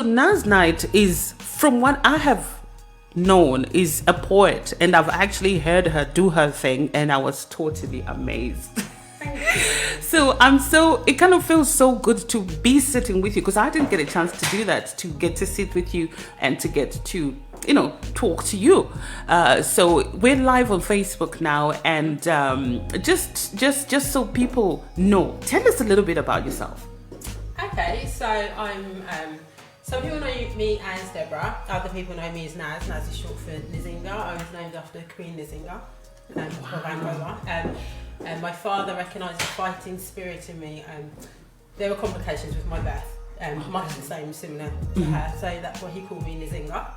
Naz Knight is, from what I have known, is a poet, and I've actually heard her do her thing, and I was totally amazed. So it kind of feels so good to be sitting with you, because I didn't get a chance to do that, to get to sit with you and to get to talk to you. So we're live on Facebook now, and just so people know, tell us a little bit about yourself. Okay, so I'm some people know me as Deborah, other people know me as Naz. Naz is short for Nzinga. I was named after Queen Nzinga of Angola. My father recognised the fighting spirit in me. There were complications with my birth, much the same, similar to her, so that's why he called me Nzinga.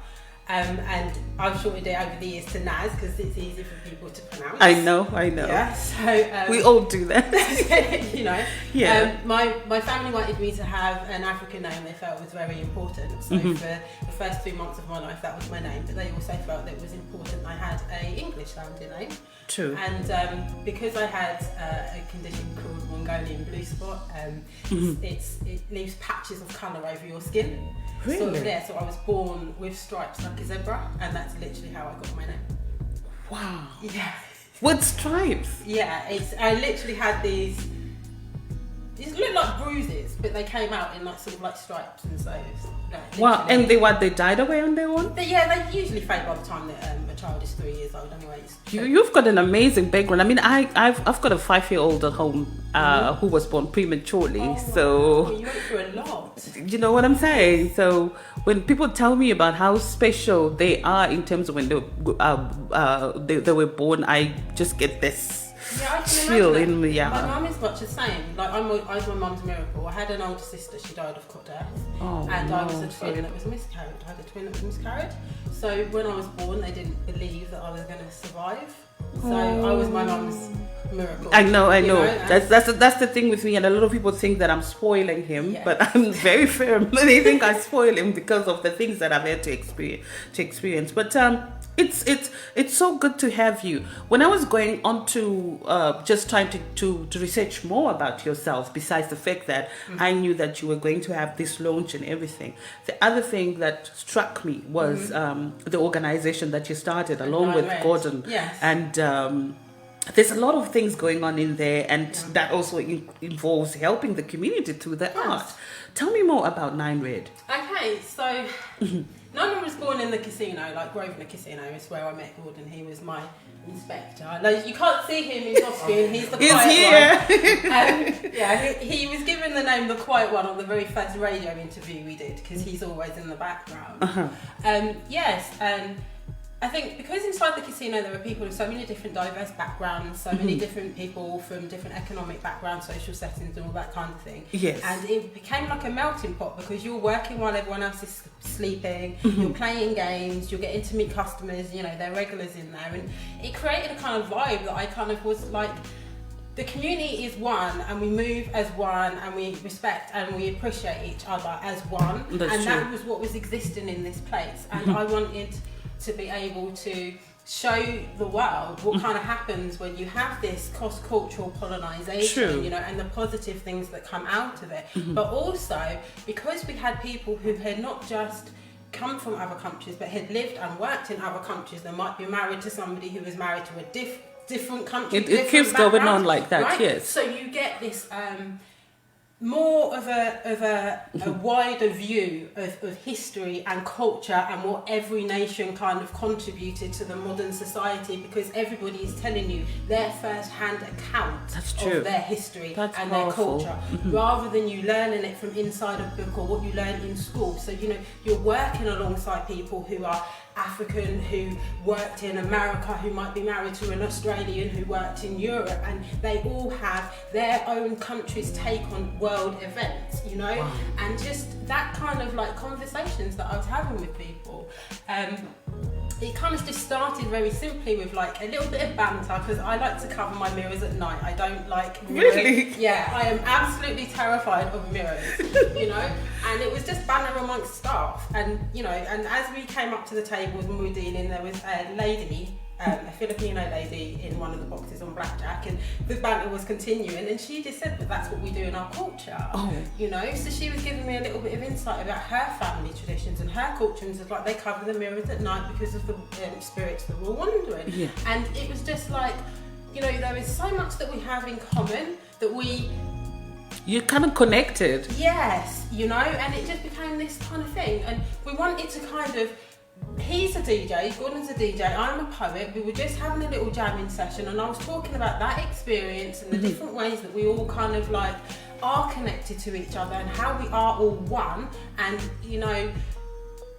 And I've shortened it over the years to Naz because it's easy for people to pronounce. I know. Yeah, so we all do that. Yeah. My family wanted me to have an African name. They felt was very important. So for the first 2 months of my life, that was my name. But they also felt that it was important I had a English sounding name. True. And because I had a condition called Mongolian blue spot, it leaves patches of colour over your skin. Really? So I was born with stripes like a zebra, and that's literally how I got my name. Wow. Yeah. With stripes? Yeah, I literally had these look like bruises, but they came out in like stripes, and so wow. And they died away on their own? They usually fade by the time that a child is 3 years old anyway. You've got an amazing background. I mean, I've got a 5-year-old at home who was born prematurely. You went through a lot. You know what I'm saying? So when people tell me about how special they are in terms of when they were born, I just get this. Yeah, I can feel imagine in me. Yeah. My mum is much the same. Like I was my mum's miracle. I had an older sister. She died of death, and I was a twin that was miscarried. I had a twin that was miscarried. So when I was born, they didn't believe that I was going to survive. So I was my mum's miracle. I know. That's the thing with me, and a lot of people think that I'm spoiling him, but I'm very firm. They think I spoil him because of the things that I've had to experience. But it's so good to have you. When I was going on to just trying to research more about yourself, besides the fact that I knew that you were going to have this launch and everything, the other thing that struck me was the organization that you started along with Gordon. Yes. And there's a lot of things going on in there, and that also involves helping the community through the art. Tell me more about Nine Red. Okay, so Nine was born in the casino, like Grosvenor Casino is where I met Gordon. He was my inspector. Like, you can't see him in costume, he's the quiet one. He was given the name The Quiet One on the very first radio interview we did, because he's always in the background. I think because inside the casino there are people with so many different diverse backgrounds, so many different people from different economic backgrounds, social settings and all that kind of thing. Yes. And it became like a melting pot, because you're working while everyone else is sleeping, you're playing games, you're getting to meet customers, they're regulars in there. And it created a kind of vibe that I kind of was like, the community is one, and we move as one, and we respect and we appreciate each other as one. That was what was existing in this place. And I wanted to be able to show the world what kind of happens when you have this cross-cultural colonization, and the positive things that come out of it. But also, because we had people who had not just come from other countries, but had lived and worked in other countries, they might be married to somebody who was married to a different country. It keeps going on like that, right? yes. So you get this more of a wider view of history and culture, and what every nation kind of contributed to the modern society, because everybody is telling you their first-hand account of their history and their culture, rather than you learning it from inside a book or what you learn in school. So you're working alongside people who are African, who worked in America, who might be married to an Australian who worked in Europe, and they all have their own country's take on world events, Wow. And just that kind of like conversations that I was having with people. It kind of just started very simply with like a little bit of banter, because I like to cover my mirrors at night. I don't like mirrors. Really? Yeah, I am absolutely terrified of mirrors, and it was just banter amongst staff. And and as we came up to the tables and we were dealing, there was a lady a Filipino lady in one of the boxes on blackjack, and the banter was continuing, and she just said, but that's what we do in our culture. You know, so she was giving me a little bit of insight about her family traditions and her culture, and like they cover the mirrors at night because of the spirits that were wandering. And it was just like, you know, there is so much that we have in common that you're kind of connected. Yes, you know, and it just became this kind of thing, and we wanted to kind of, he's a DJ, Gordon's a DJ, I'm a poet, we were just having a little jamming session, and I was talking about that experience and the different ways that we all kind of like are connected to each other and how we are all one, and you know,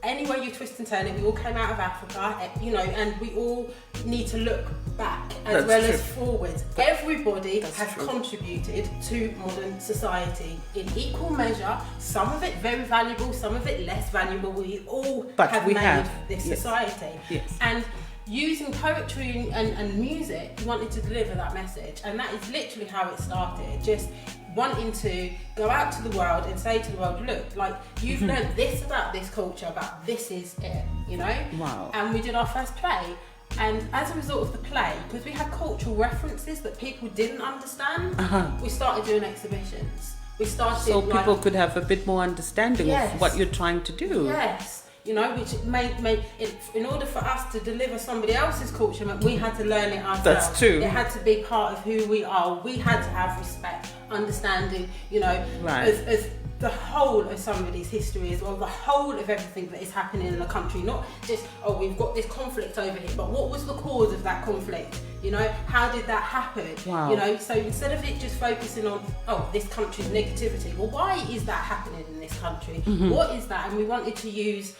any way you twist and turn it, we all came out of Africa, you know, and we all need to look back as well as forward. Everybody has contributed to modern society in equal measure, some of it very valuable, some of it less valuable. We all have made this society. And using poetry and music, we wanted to deliver that message, and that is literally how it started. Just wanting to go out to the world and say to the world, look, like you've learned this about this culture, about this is it, you know? Wow. And we did our first play, and as a result of the play, because we had cultural references that people didn't understand, we started doing exhibitions. We started so people could have a bit more understanding of what you're trying to do. Yes. You know, which made it, in order for us to deliver somebody else's culture, we had to learn it ourselves. That's true. It had to be part of who we are. We had to have respect, understanding, you know, as the whole of somebody's history as well, the whole of everything that is happening in the country, not just, oh, we've got this conflict over here, but what was the cause of that conflict? You know, how did that happen? Wow. You know, so instead of it just focusing on, oh, this country's negativity, well, why is that happening in this country? What is that? And we wanted to use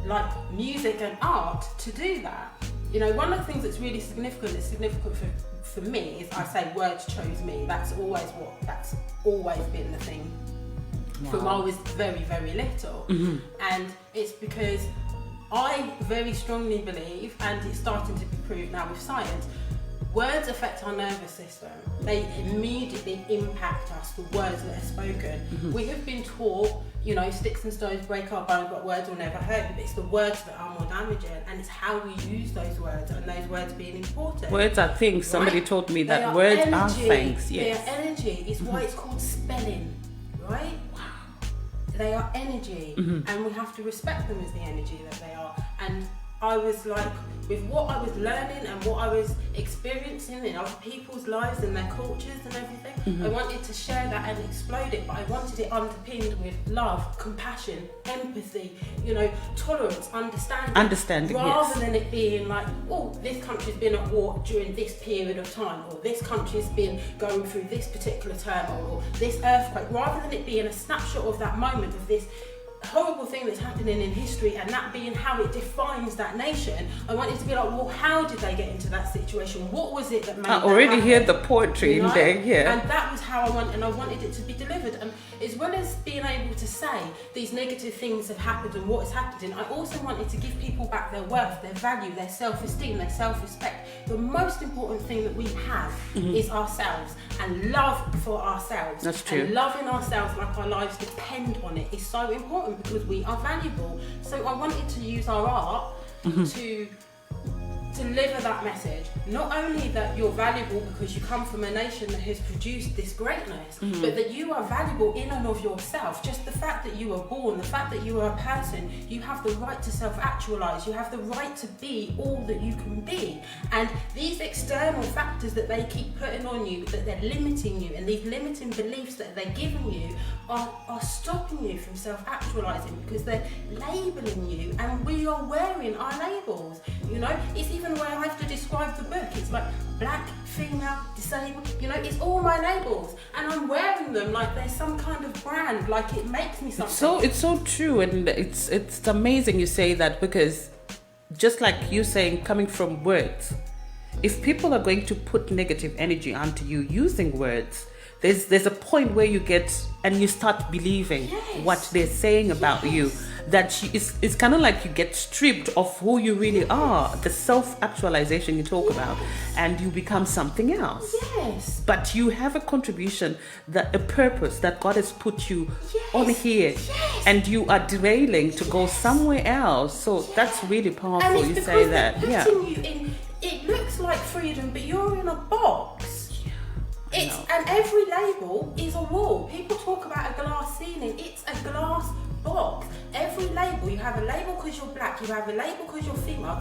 like music and art to do that. You know, one of the things that's really significant for me is I say words chose me. That's always been the thing from I was very, very little. And it's because I very strongly believe, and it's starting to be proved now with science, words affect our nervous system. They immediately impact us, the words that are spoken. We have been taught, you know, sticks and stones break our bones, but words will never hurt. But it's the words that are more damaging, and it's how we use those words, and those words being important. Words are things. Somebody told me that words are things. Yes. They are energy. It's why it's called spelling, right? Wow. They are energy, and we have to respect them as the energy that they are. And I was like, with what I was learning and what I was experiencing in other people's lives and their cultures and everything, I wanted to share that and explode it, but I wanted it underpinned with love, compassion, empathy, you know, tolerance, understanding, rather than it being like, oh, this country's been at war during this period of time, or this country's been going through this particular turmoil, or this earthquake, rather than it being a snapshot of that moment of this horrible thing that's happening in history, and that being how it defines that nation. I wanted to be like, well, how did they get into that situation? What was it that made I already hear the poetry in there, And that was how I wanted it to be delivered. And as well as being able to say these negative things have happened and what has happened, I also wanted to give people back their worth, their value, their self-esteem, their self-respect. The most important thing that we have is ourselves, and love for ourselves. That's true. And loving ourselves like our lives depend on it is so important, because we are valuable. So I wanted to use our art to deliver that message. Not only that you're valuable because you come from a nation that has produced this greatness, but that you are valuable in and of yourself. Just the fact that you were born, the fact that you are a person, you have the right to self-actualize, you have the right to be all that you can be. And these external factors that they keep putting on you, that they're limiting you, and these limiting beliefs that they're giving you are stopping you from self-actualizing, because they're labeling you, and we are wearing our labels. You know, it's even the way I have to describe the book. It's like black, female, disabled, you know, it's all my labels, and I'm wearing them like there's some kind of brand, like it makes me something. It's so true, and it's amazing you say that, because just like you saying, coming from words, if people are going to put negative energy onto you using words, there's a point where you get and you start believing what they're saying about you. That it's kind of like you get stripped of who you really are, the self-actualization you talk about, and you become something else. Yes. But you have a contribution, a purpose that God has put you on here, and you are derailing to go somewhere else. So that's really powerful. And you say that, putting you it looks like freedom, but you're in a box. Yeah, and every label is a wall. People talk about a glass ceiling. It's a glass box. Every label, you have a label because you're black, you have a label because you're female.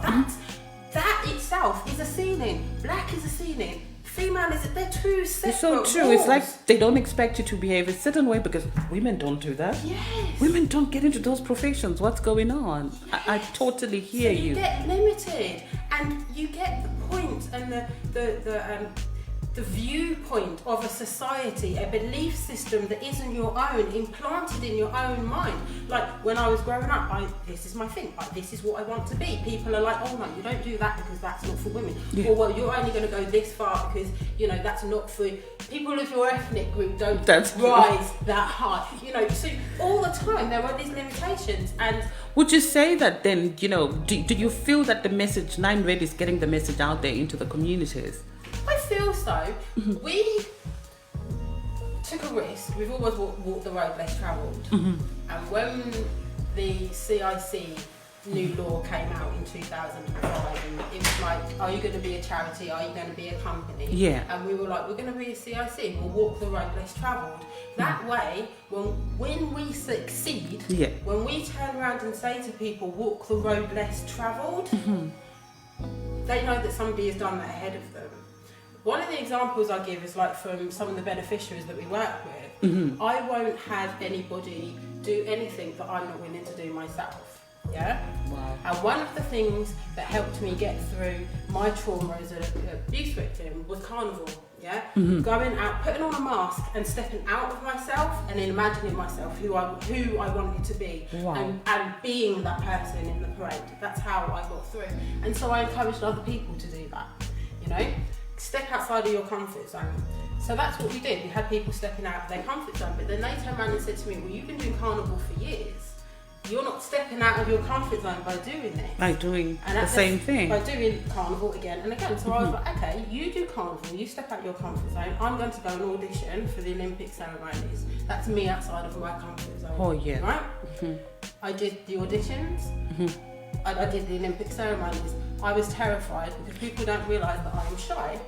That itself is a ceiling. Black is a ceiling. Female is, they're two separate It's so true. walls. It's like they don't expect you to behave a certain way because women don't do that. Yes. Women don't get into those professions. What's going on? Yes. I totally hear so you you. get limited, and you get the point and the viewpoint of a society, a belief system that isn't your own, implanted in your own mind. Like when I was growing up, this is my thing, this is what I want to be. People are like, oh no, you don't do that because that's not for women. Yeah. Or well, you're only going to go this far because, you know, that's not for people of your ethnic group, don't That's rise that high. You know, so all the time there are these limitations. And would you say that then, you know, do you feel that the message, 9 Red is getting the message out there into the communities? I feel so. We took a risk. We've always walked the road less travelled. And when the CIC new law came out in 2005, and it was like, are you going to be a charity? Are you going to be a company? Yeah. And we were like, we're going to be a CIC. We'll walk the road less travelled. That way, when we succeed, when we turn around and say to people, walk the road less travelled, they know that somebody has done that ahead of them. One of the examples I give is like from some of the beneficiaries that we work with. I won't have anybody do anything that I'm not willing to do myself. Yeah? Wow. And one of the things that helped me get through my trauma as an abuse victim was carnival. Yeah? Going out, putting on a mask and stepping out of myself and then imagining myself who I wanted to be. Wow. And being that person in the parade. That's how I got through. And so I encouraged other people to do that. You know? Step outside of your comfort zone. So that's what we did. We had people stepping out of their comfort zone, but then they turned around and said to me, well, you've been doing carnival for years. You're not stepping out of your comfort zone by doing this. By doing the same thing. By doing carnival again and again. So I was like, okay, you do carnival, you step out your comfort zone. I'm going to go and audition for the Olympic ceremonies. That's me outside of my comfort zone. Oh, yeah. Right? I did the auditions. I did the Olympic ceremonies. I was terrified because people don't realise that I am shy.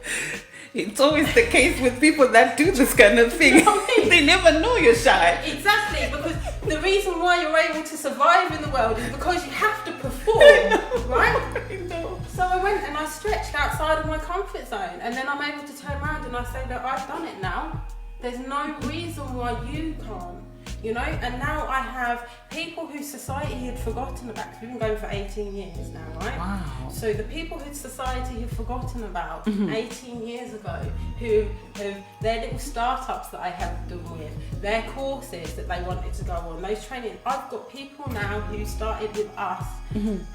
It's always the case with people that do this kind of thing. They never know you're shy. Exactly, because the reason why you're able to survive in the world is because you have to perform, right? I know. So I went and I stretched outside of my comfort zone, and then I'm able to turn around and I say, look, I've done it now. There's no reason why you can't. You know, and now I have people who society had forgotten about, because we've been going for 18 years now, right? Wow. So the people who society had forgotten about 18 years ago, who have their little startups that I helped them with, their courses that they wanted to go on, those training. I've got people now who started with us,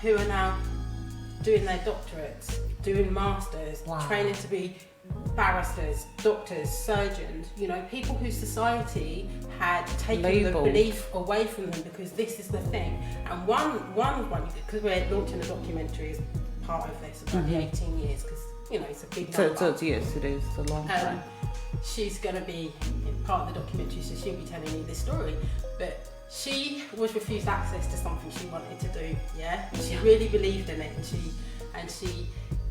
who are now doing their doctorates, doing masters, training to be barristers, doctors, surgeons, you know, people whose society had taken the belief away from them because this is the thing. And one, because we're launching a documentary as part of this about the 18 years, because, you know, it's a big number. So yes, it is a long time. She's going to be part of the documentary, so she'll be telling you this story. But she was refused access to something she wanted to do, yeah? She really believed in it, and she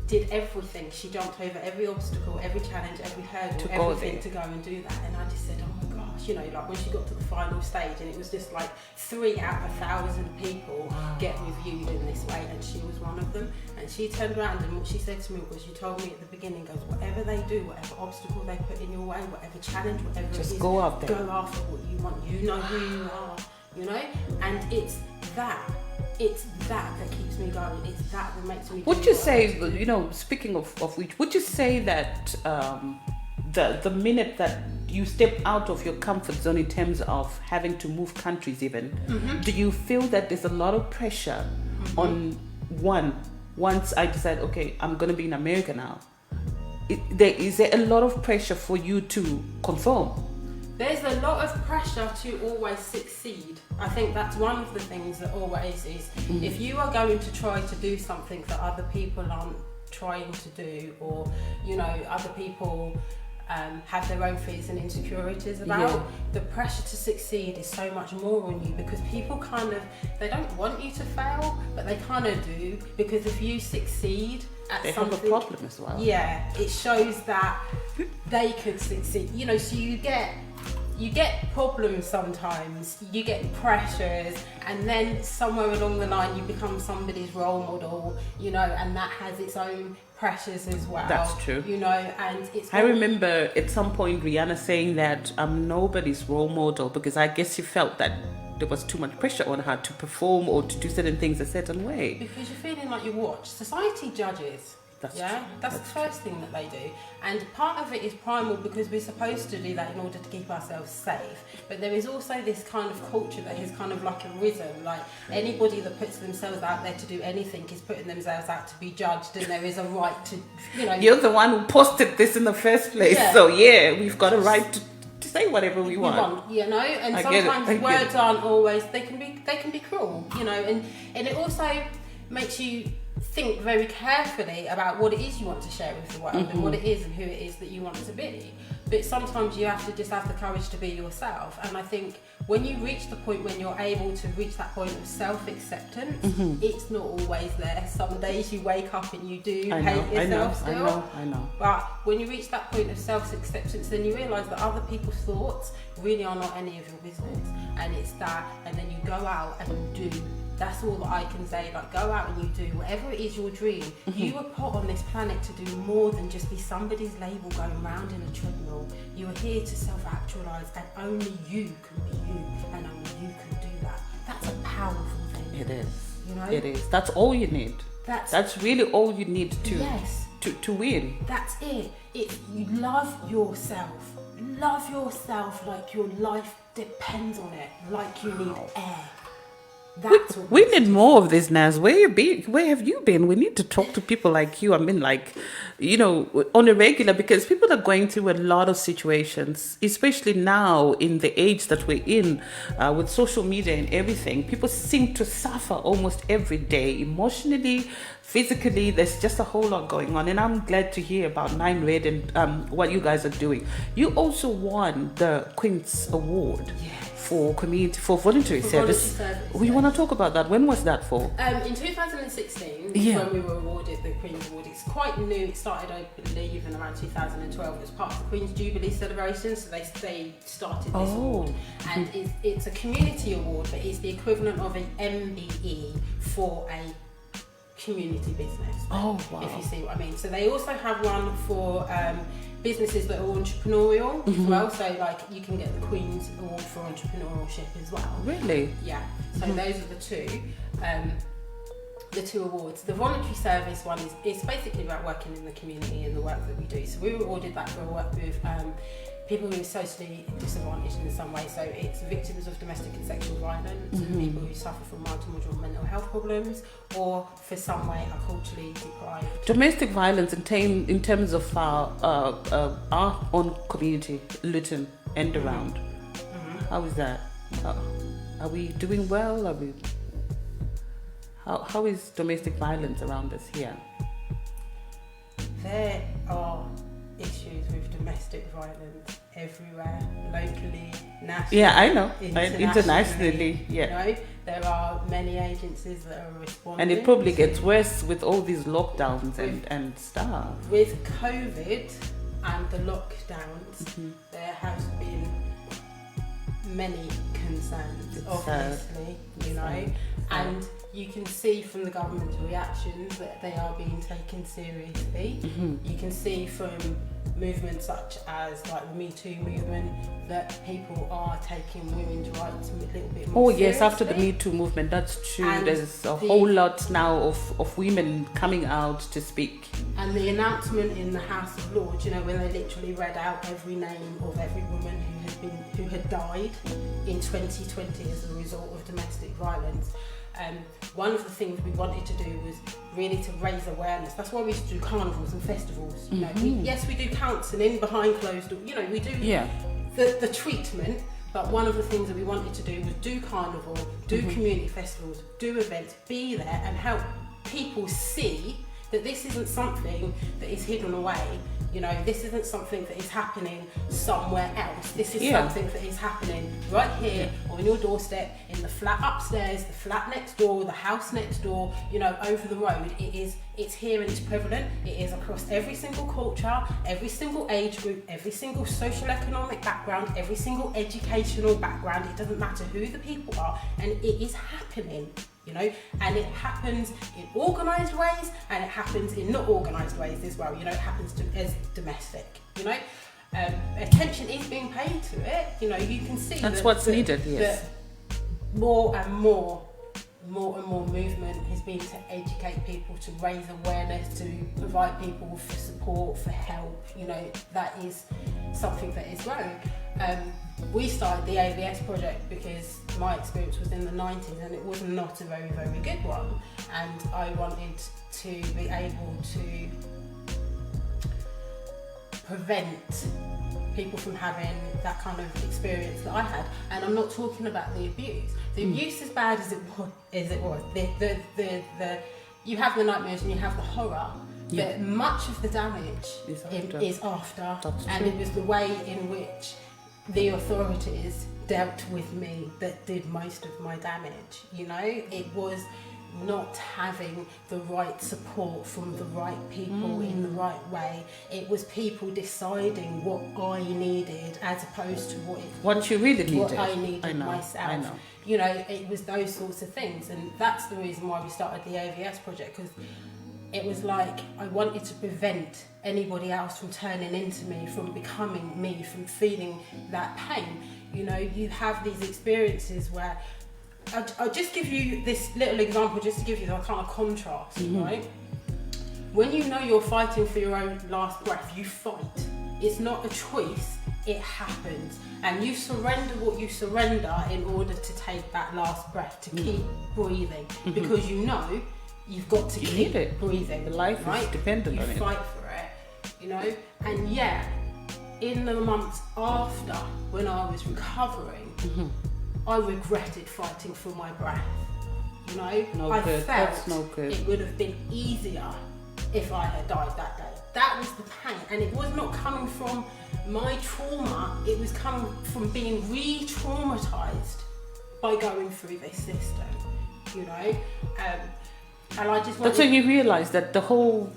did everything. She jumped over every obstacle, every challenge, every hurdle, everything to go and do that. And I just said, oh my gosh, you know, like when she got to the final stage and it was just like 3 out of 1,000 people get reviewed in this way, and she was one of them. And she turned around and what she said to me was, you told me at the beginning, goes, whatever they do, whatever obstacle they put in your way, whatever challenge, whatever just it is, go out there. go after what you want. You know who you are, you know? And it's that keeps me going. It's that makes me. Would you say, you know, speaking of which, would you say that the minute that you step out of your comfort zone in terms of having to move countries even, do you feel that there's a lot of pressure on once I decide, okay, I'm going to be in America now, is there a lot of pressure for you to conform? There's a lot of pressure to always succeed. I think that's one of the things that always is, if you are going to try to do something that other people aren't trying to do, or, you know, other people have their own fears and insecurities about, the pressure to succeed is so much more on you, because people kind of, they don't want you to fail, but they kind of do, because if you succeed, at they something, have a problem as well. Yeah, it shows that they could succeed. You know, so you get problems sometimes, you get pressures, and then somewhere along the line you become somebody's role model, you know, and that has its own pressures as well. That's true. You know, and it's... I remember at some point Rihanna saying that I'm nobody's role model, because I guess she felt that there was too much pressure on her to perform or to do certain things a certain way. Because you're feeling like you watch. Society judges. That's yeah, true. that's the first thing that they do. And part of it is primal, because we're supposed to do that in order to keep ourselves safe. But there is also this kind of culture that is kind of like arisen. Like anybody that puts themselves out there to do anything is putting themselves out to be judged, and there is a right to, you know... You're the one who posted this in the first place. Yeah. So yeah, we've got a right to say whatever we want. You know, and sometimes words aren't always... They can be cruel, you know, and it also makes you think very carefully about what it is you want to share with the world, and what it is and who it is that you want to be. But sometimes you have to just have the courage to be yourself. And I think when you reach the point when you're able to reach that point of self-acceptance, it's not always there. Some days you wake up and you do hate yourself still. I know. But when you reach that point of self-acceptance, then you realise that other people's thoughts really are not any of your business. And it's that, and then you go out and you do. That's all that I can say. Like, go out and you do whatever it is your dream. You were put on this planet to do more than just be somebody's label going round in a treadmill. You are here to self-actualise, and only you can be you, and only you can do that. That's a powerful thing. It is. You know? It is. That's all you need. That's really all you need to win. That's it. You love yourself. Love yourself like your life depends on it. Like you need air. We need more of this, Naz. Where have you been? We need to talk to people like you. I mean, like, you know, on a regular, because people are going through a lot of situations, especially now in the age that we're in, with social media and everything. People seem to suffer almost every day, emotionally, physically. There's just a whole lot going on, and I'm glad to hear about 9 Red and what you guys are doing. You also won the Queen's Award. For voluntary service. We want to talk about that. When was that for? In 2016, when we were awarded the Queen's Award. It's quite new. It started, I believe, in around 2012. It was part of the Queen's Jubilee celebration, so they started this award. And it's a community award, but it's the equivalent of an MBE for a community business. Oh, wow. If you see what I mean. So they also have one for businesses that are entrepreneurial as well. So like you can get the Queen's Award for entrepreneurship as well. Really? Yeah. So those are the two awards. The voluntary service one is basically about working in the community and the work that we do. So we were awarded that for work with people who are socially disadvantaged in some way. So it's victims of domestic and sexual violence, and people who suffer from mild to moderate mental health problems, or for some way are culturally deprived. Domestic violence in terms of our own community, Luton and around. How is that? Are we doing well? How is domestic violence around us here? There are issues with domestic violence everywhere, locally, nationally. Yeah, I know. Internationally, yeah. You know, there are many agencies that are responding. And it probably gets worse with all these lockdowns and stuff. With COVID and the lockdowns, there has been many concerns, obviously, you know, and you can see from the government's reactions that they are being taken seriously. You can see from movements such as like the Me Too movement that people are taking women's rights a little bit more seriously. Yes, after the Me Too movement, that's true. And there's a whole lot now of women coming out to speak. And the announcement in the House of Lords, you know, when they literally read out every name of every woman who had died in 2020 as a result of domestic violence. One of the things we wanted to do was really to raise awareness. That's why we used to do carnivals and festivals. You know, we do counselling behind closed doors. You know, we do the treatment. But one of the things that we wanted to do was do carnival, do community festivals, do events, be there and help people see that this isn't something that is hidden away. You know, this isn't something that is happening somewhere else. This is something that is happening right here on your doorstep, in the flat upstairs, the flat next door, the house next door, you know, over the road. It's here and it's prevalent. It is across every single culture, every single age group, every single social economic background, every single educational background. It doesn't matter who the people are, and it is happening. You know, and it happens in organised ways and it happens in not organised ways as well. You know, it happens as domestic. You know, attention is being paid to it. You know, you can see that's what's needed. Yes, that more and more movement has been to educate people, to raise awareness, to provide people for support, for help. You know, that is something that is growing. We started the AVS project because my experience was in the 90s and it was not a very, very good one, and I wanted to be able to prevent people from having that kind of experience that I had. And I'm not talking about the abuse. The abuse, as bad as it was, you have the nightmares and you have the horror. But much of the damage is after. And it was the way in which the authorities dealt with me that did most of my damage. You know, it was not having the right support from the right people in the right way. It was people deciding what I needed as opposed to what you really needed. What I needed myself. I know. You know, it was those sorts of things, and that's the reason why we started the AVS project, because it was like I wanted to prevent anybody else from turning into me, from becoming me, from feeling that pain. You know, you have these experiences where I'll just give you this little example just to give you the kind of contrast, right? When you know you're fighting for your own last breath, you fight. It's not a choice, it happens. And you surrender what you surrender in order to take that last breath, to keep breathing. Because you know you've got to keep breathing. The life is dependent on it. You fight for it, you know? And yeah, in the months after, when I was recovering, I regretted fighting for my breath. You know, I felt it would have been easier if I had died that day. That was the pain, and it was not coming from my trauma, it was coming from being re-traumatized by going through this system, you know. And I just That's when you realise that the whole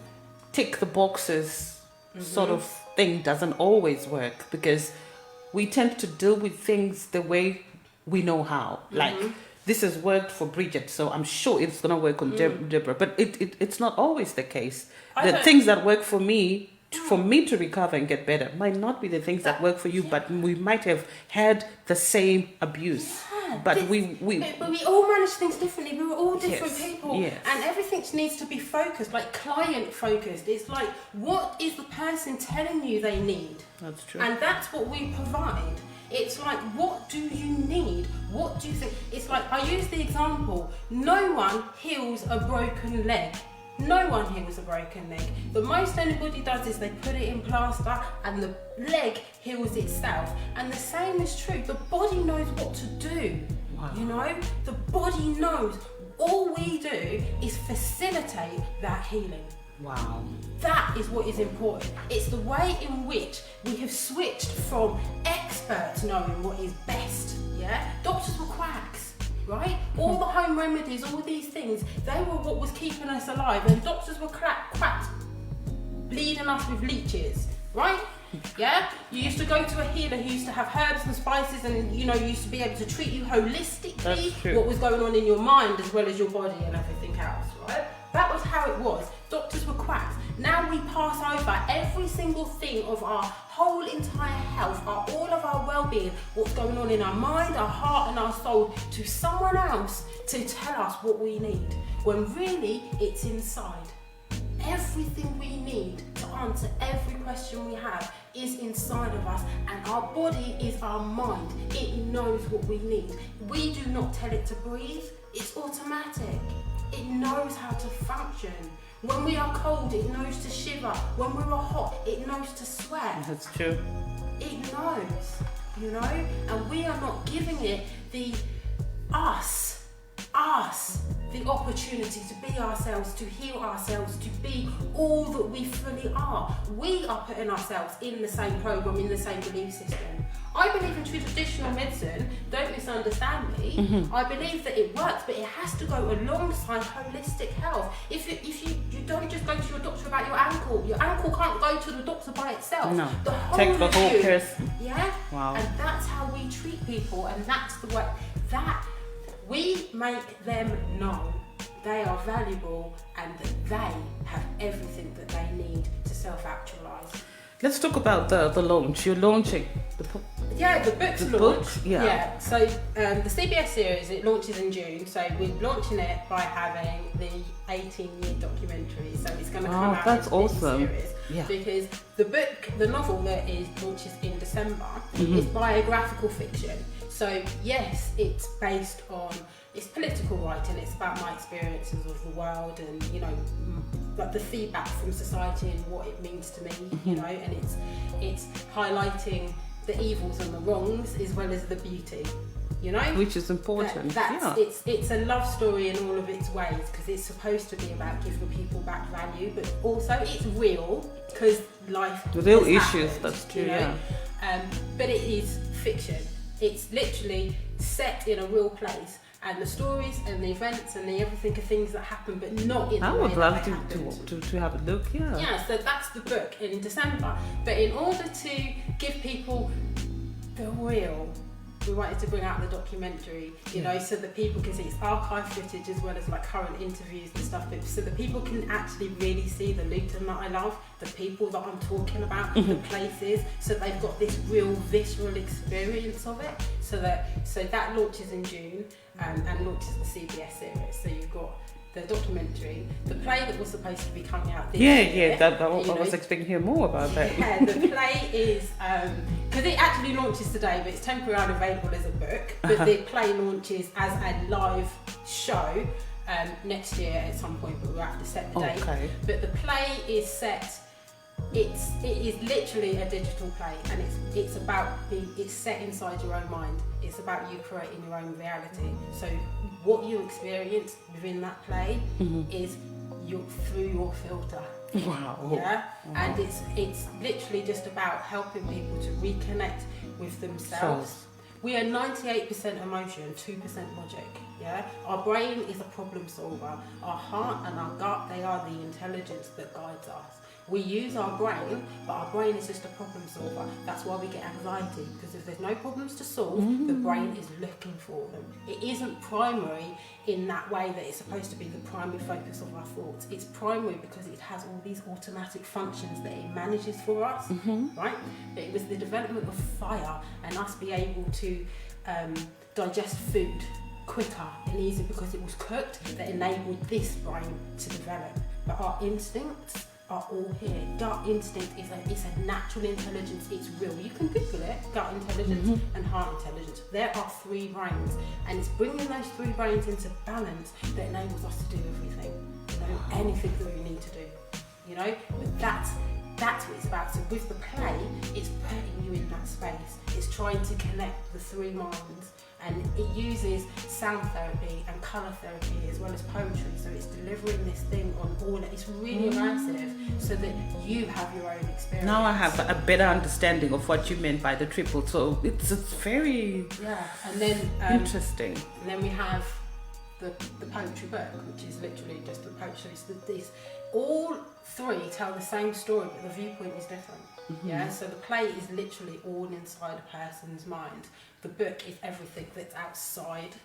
tick the boxes sort of thing doesn't always work, because we tend to deal with things the way we know how. Like, this has worked for Bridget, so I'm sure it's going to work on Deborah. But it's not always the case. The things that work for me to recover and get better might not be the things that work for you, but we might have had the same abuse. But we all manage things differently. We were all different people, and everything needs to be focused, like client focused. It's like, what is the person telling you they need? That's true. And that's what we provide. It's like, what do you need? What do you think? It's like, I use the example, no one heals a broken leg. No one heals a broken leg. The most anybody does is they put it in plaster and the leg heals itself. And the same is true. The body knows what to do. Wow. You know, the body knows. All we do is facilitate that healing. Wow. That is what is important. It's the way in which we have switched from experts knowing what is best. Yeah, doctors were quacks, right? All the home remedies, all these things, they were what was keeping us alive, and doctors were quacks, bleeding us with leeches, right? Yeah, you used to go to a healer who used to have herbs and spices, and you know, used to be able to treat you holistically, what was going on in your mind as well as your body and everything else, right? That was how it was. Doctors were quacks. Now we pass over every single thing of our whole entire health, all of our well-being, what's going on in our mind, our heart and our soul, to someone else to tell us what we need, when really it's inside. Everything we need to answer every question we have is inside of us, and our body is our mind. It knows what we need. We do not tell it to breathe. It's automatic. It knows how to function. When we are cold, it knows to shiver. When we are hot, it knows to sweat. That's true. It knows, you know? And we are not giving it the the opportunity to be ourselves, to heal ourselves, to be all that we fully are. We are putting ourselves in the same program, in the same belief system. I believe in traditional medicine, don't misunderstand me. I believe that it works, but it has to go alongside holistic health. If you don't just go to your doctor about your ankle can't go to the doctor by itself. No, the whole take the whole you, person. Yeah? Wow. And that's how we treat people, and that's the way that we make them know they are valuable and that they have everything that they need to self-actualize. Let's talk about the launch. You're launching the book. Yeah, the book's The launched. book, yeah. So the CBS series, it launches in June. So we're launching it by having the 18-year documentary. So it's going to come out that's in awesome. this series. Yeah. Because the novel that launches in December is biographical fiction. So yes, it's based on, it's political writing. It's about my experiences of the world and, you know, like the feedback from society and what it means to me, you know, and it's highlighting the evils and the wrongs as well as the beauty, you know, Which is important. It's a love story in all of its ways, because it's supposed to be about giving people back value, but also it's real because life The real has issues, happened, that's true, you know? But it is fiction. It's literally set in a real place, and the stories and the events and the everything are things that happen, but not in the I way would that love they happened. to have a look, yeah. Yeah, so that's the book in December. But in order to give people the real, we wanted to bring out the documentary, you know, so that people can see it's archive footage as well as like current interviews and stuff, but so that people can actually really see the Luton that I love, the people that I'm talking about, the places, so they've got this real visceral experience of it. So that launches in June and launches the CBS series. So you've got the documentary, the play that was supposed to be coming out this year. I was expecting to hear more about that. Yeah, the play is, because it actually launches today, but it's temporarily available as a book, but the play launches as a live show next year at some point, but we'll have to set the date. Okay. But the play is set, it is literally a digital play, and it's set inside your own mind. It's about you creating your own reality. So what you experience within that play is through your filter. Wow. Yeah. And it's literally just about helping people to reconnect with themselves. We are 98% emotion, 2% logic. Yeah. Our brain is a problem solver. Our heart and our gut, they are the intelligence that guides us. We use our brain, but our brain is just a problem solver. That's why we get anxiety, because if there's no problems to solve, the brain is looking for them. It isn't primary in that way that it's supposed to be the primary focus of our thoughts. It's primary because it has all these automatic functions that it manages for us, right? But it was the development of fire and us be able to digest food quicker and easier because it was cooked that enabled this brain to develop. But our instincts are all here. Gut instinct is a natural intelligence. It's real. You can Google it. Gut intelligence and heart intelligence. There are 3 brains, and it's bringing those 3 brains into balance that enables us to do everything. You know, anything that we need to do. You know, but that's what it's about. So with the play, it's putting you in that space. It's trying to connect the 3 minds. And it uses sound therapy and colour therapy as well as poetry. So it's delivering this thing on all. It's really immersive so that you have your own experience. Now I have a better understanding of what you meant by the triple. So it's very and then interesting. And then we have the poetry book, which is literally just the poetry. So this all 3 tell the same story, but the viewpoint is different. Yeah, so the play is literally all inside a person's mind. The book is everything that's outside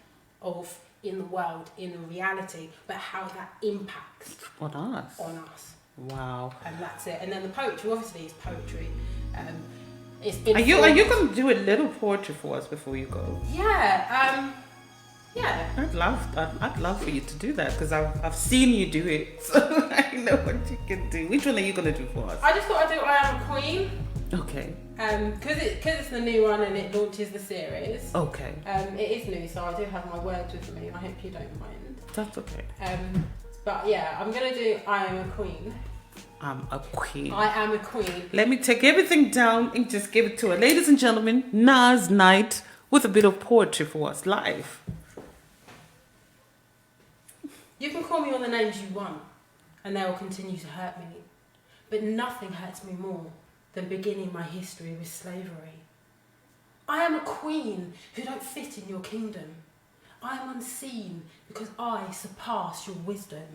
of, in the world, in reality, but how that impacts on us. Wow. And that's it. And then the poetry, obviously, is poetry. Are you going to do a little poetry for us before you go? Yeah. Yeah. I'd love for you to do that because I've seen you do it, so I know what you can do. Which one are you going to do for us? I just thought I'd do I Am a Queen. Okay. Because it's the new one and it launches the series. Okay. It is new, so I do have my words with me. I hope you don't mind. That's okay. But yeah, I'm going to do I Am a Queen. I'm a queen. I am a queen. Let me take everything down and just give it to her. Ladies and gentlemen, Naz Knight with a bit of poetry for us live. You can call me all the names you want, and they will continue to hurt me. But nothing hurts me more than beginning my history with slavery. I am a queen who don't fit in your kingdom. I am unseen because I surpass your wisdom.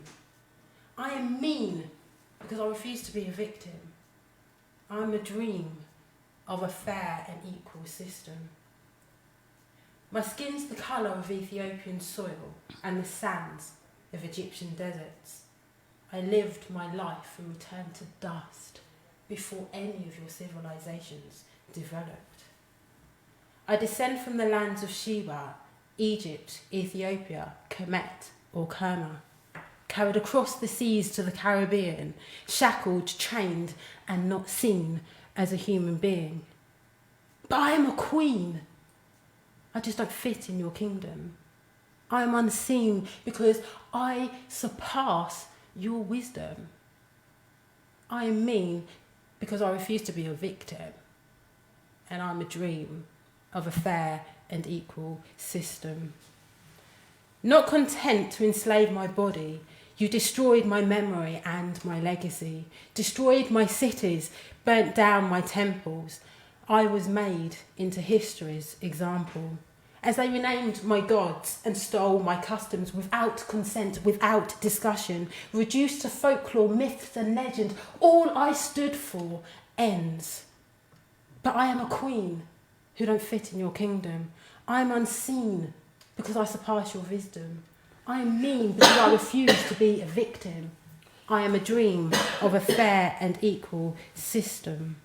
I am mean because I refuse to be a victim. I am a dream of a fair and equal system. My skin's the colour of Ethiopian soil and the sands of Egyptian deserts. I lived my life and returned to dust before any of your civilizations developed. I descend from the lands of Sheba, Egypt, Ethiopia, Kemet or Kerma, carried across the seas to the Caribbean, shackled, chained and not seen as a human being. But I am a queen. I just don't fit in your kingdom. I am unseen because I surpass your wisdom. I am mean because I refuse to be a victim. And I'm a dream of a fair and equal system. Not content to enslave my body, you destroyed my memory and my legacy, destroyed my cities, burnt down my temples. I was made into history's example, as they renamed my gods and stole my customs without consent, without discussion, reduced to folklore, myths and legend. All I stood for ends. But I am a queen who don't fit in your kingdom. I am unseen because I surpass your wisdom. I am mean because I refuse to be a victim. I am a dream of a fair and equal system.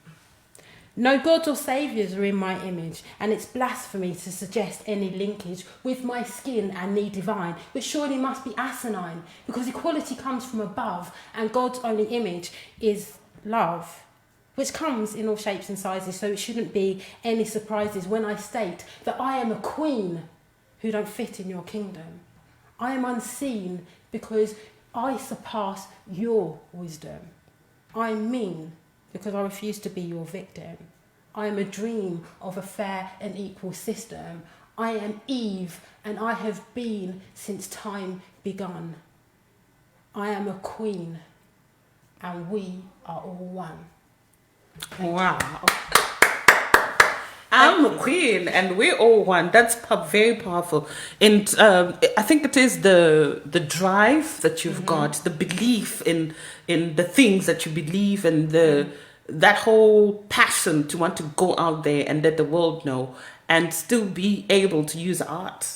No gods or saviours are in my image, and it's blasphemy to suggest any linkage with my skin and the divine, which surely must be asinine, because equality comes from above, and God's only image is love, which comes in all shapes and sizes, so it shouldn't be any surprises when I state that I am a queen who don't fit in your kingdom. I am unseen because I surpass your wisdom. I am mean because I refuse to be your victim. I am a dream of a fair and equal system. I am Eve, and I have been since time begun. I am a queen, and we are all one. Wow. I'm a queen and we're all one. That's very powerful. And I think it is the drive that you've got, the belief in the things that you believe, and that whole passion to want to go out there and let the world know and still be able to use art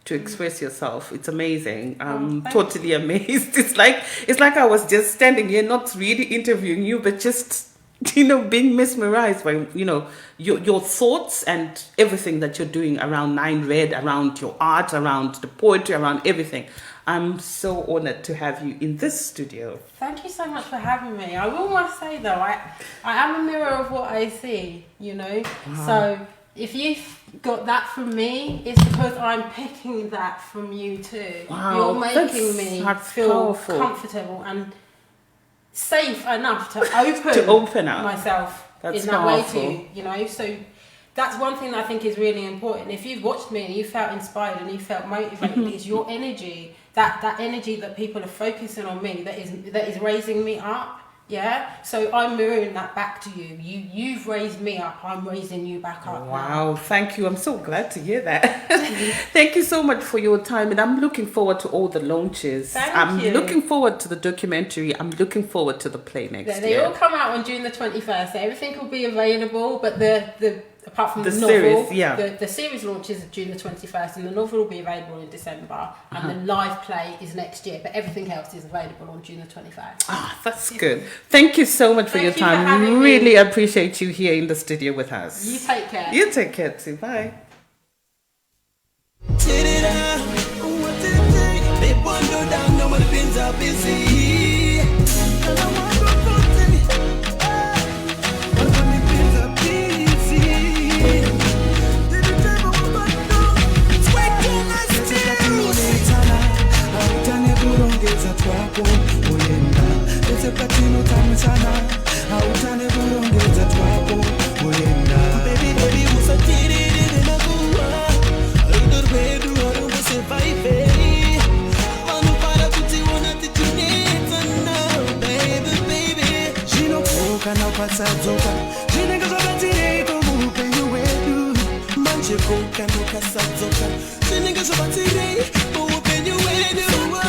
to express yourself. It's amazing. I'm totally amazed. It's like I was just standing here, not really interviewing you, but just being mesmerized by, your thoughts and everything that you're doing around Nine Red, around your art, around the poetry, around everything. I'm so honored to have you in this studio. Thank you so much for having me. I will must say though, I am a mirror of what I see, Wow. So if you've got that from me, it's because I'm picking that from you too. Wow, you're making me feel comfortable and safe enough to open up myself that's in that powerful. way too, so that's one thing that I think is really important. If you've watched me and you felt inspired and you felt motivated, it's your energy, that energy that people are focusing on me, that is raising me up. Yeah, so I'm mirroring that back to you. You've raised me up. I'm raising you back up. Wow, thank you. I'm so glad to hear that. Thank you so much for your time, and I'm looking forward to all the launches. I'm looking forward to the documentary. I'm looking forward to the play next year. They all come out on June the 21st. So everything will be available, but the apart from the novel, series, the series launches June the 21st, and the novel will be available in December, and the live play is next year, but everything else is available on June the 21st. That's good. Thank you so much for your time. We really appreciate you here in the studio with us. You take care. You take care too. Bye. Baby, kana ukasadzoka zvinenge zvakatireko muupenyu hwedu manje koka nokasadzoka zvinenge zvakatirei muupenyu hwedu